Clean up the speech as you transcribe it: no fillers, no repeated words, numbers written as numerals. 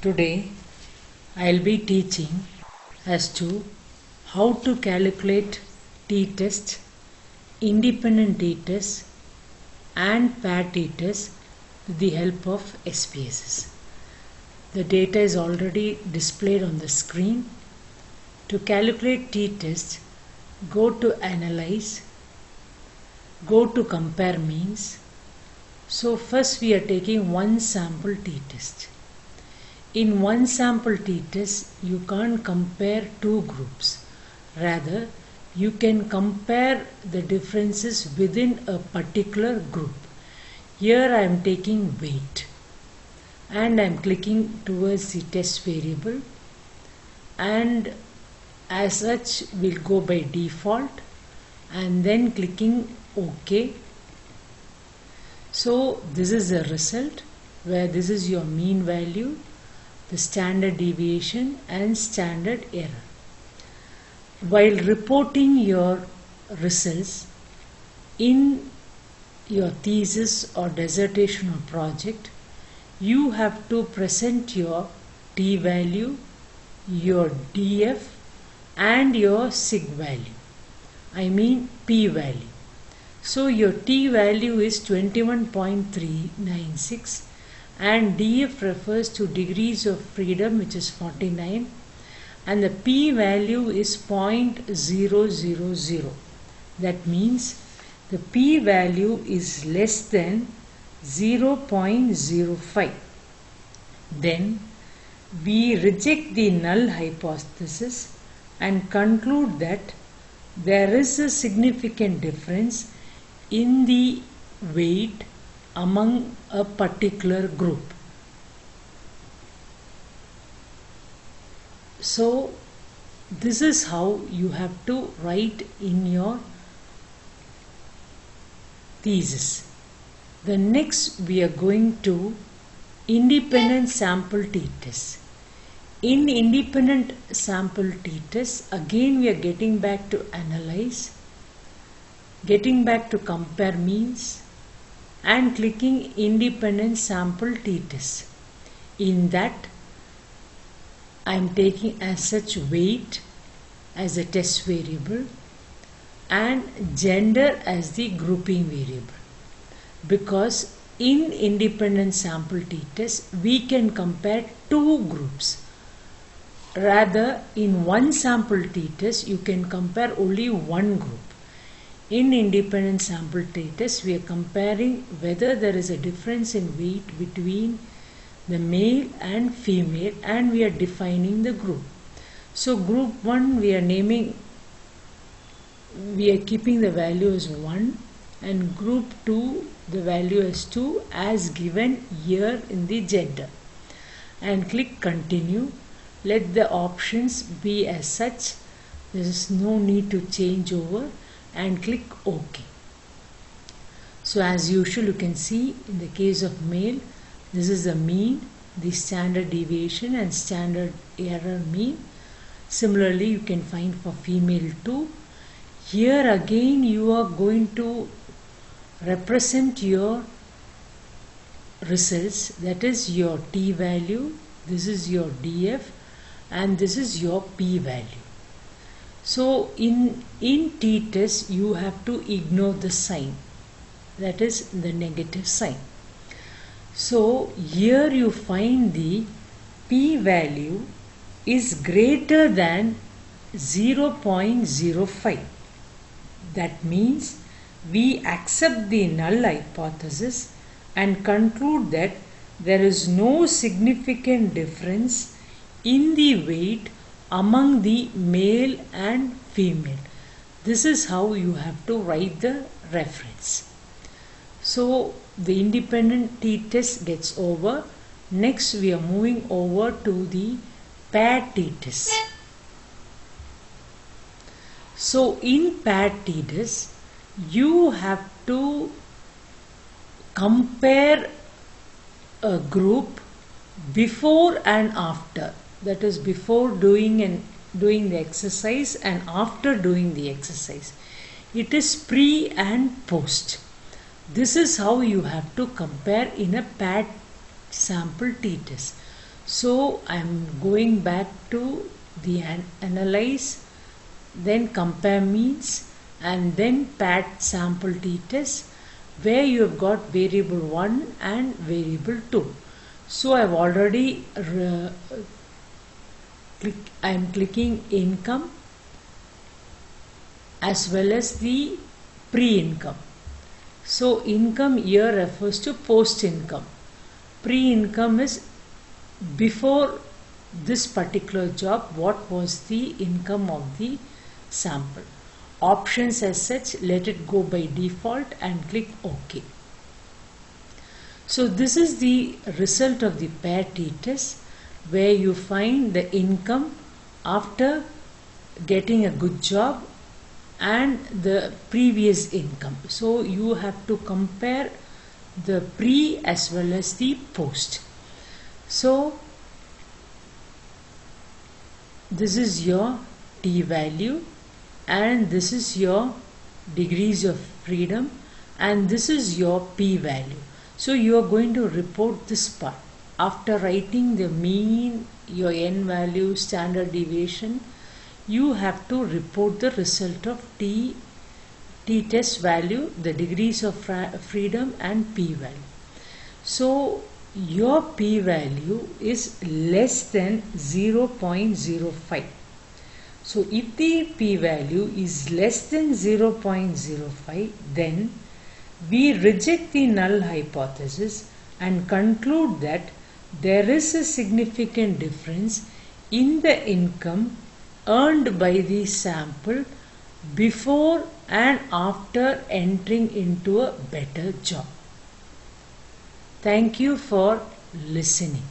Today I'll be teaching as to how to calculate t-test, independent t-test and pair t-test with the help of Spss. The data is already displayed on the screen. To calculate t-test, go to Analyze, go to Compare Means. So first we are taking one sample t-test. In one sample t-test, you can't compare two groups. Rather, you can compare the differences within a particular group. Here I am taking weight and I am clicking towards the test variable, and as such we'll go by default and then clicking OK. So this is the result where this is your mean value, the standard deviation and standard error. While reporting your results in your thesis or dissertation or project, you have to present your t-value, your df and your sig value, I mean p-value. So your t-value is 21.396 and df refers to degrees of freedom, which is 49, and the p-value is 0.000. That means the p-value is less than 0.05. Then we reject the null hypothesis and conclude that there is a significant difference in the weight among a particular group. So this is how you have to write in your thesis. The next we are going to independent sample t-test. In independent sample t-test, again we are getting back to Analyze, getting back to Compare Means and clicking independent sample t-test. In that I am taking as such weight as a test variable and gender as the grouping variable, because in independent sample t-test we can compare two groups. Rather, in one sample t-test you can compare only one group. In independent sample t-test we are comparing whether there is a difference in weight between the male and female, and we are defining the group. So group 1 we are keeping the value as 1, and group 2 the value as 2 as given here in the gender, and click continue. Let the options be as such. There is no need to change over, and click OK. So as usual you can see in the case of male, this is the mean, the standard deviation and standard error mean. Similarly you can find for female too. Here again you are going to represent your results, that is your t-value, this is your df and this is your p-value. So in t-test you have to ignore the sign, that is the negative sign. So here you find the p-value is greater than 0.05. That means we accept the null hypothesis and conclude that there is no significant difference in the weight among the male and female. This is how you have to write the reference. So the independent t-test gets over. Next we are moving over to the pair t-test. So in pair t-test you have to compare a group before and after, that is before doing the exercise and after doing the exercise. It is pre and post. This is how you have to compare in a paired sample t-test. So I am going back to the analyze, then compare means, and then pat sample t-test, where you have got variable 1 and variable 2. So I have already I am clicking income as well as the pre-income. So income here refers to post-income. Pre-income is before this particular job, what was the income of the sample. Options as such, let it go by default and click OK. So this is the result of the pair t-test, where you find the income after getting a good job and the previous income. So you have to compare the pre as well as the post. So this is your t value, and this is your degrees of freedom, and this is your p value. So you are going to report this part after writing the mean, your n value, standard deviation. You have to report the result of t-test value, the degrees of freedom, and p value. So your p value is less than 0.05. So if the p value is less than 0.05, then we reject the null hypothesis and conclude that there is a significant difference in the income earned by the sample before and after entering into a better job. Thank you for listening.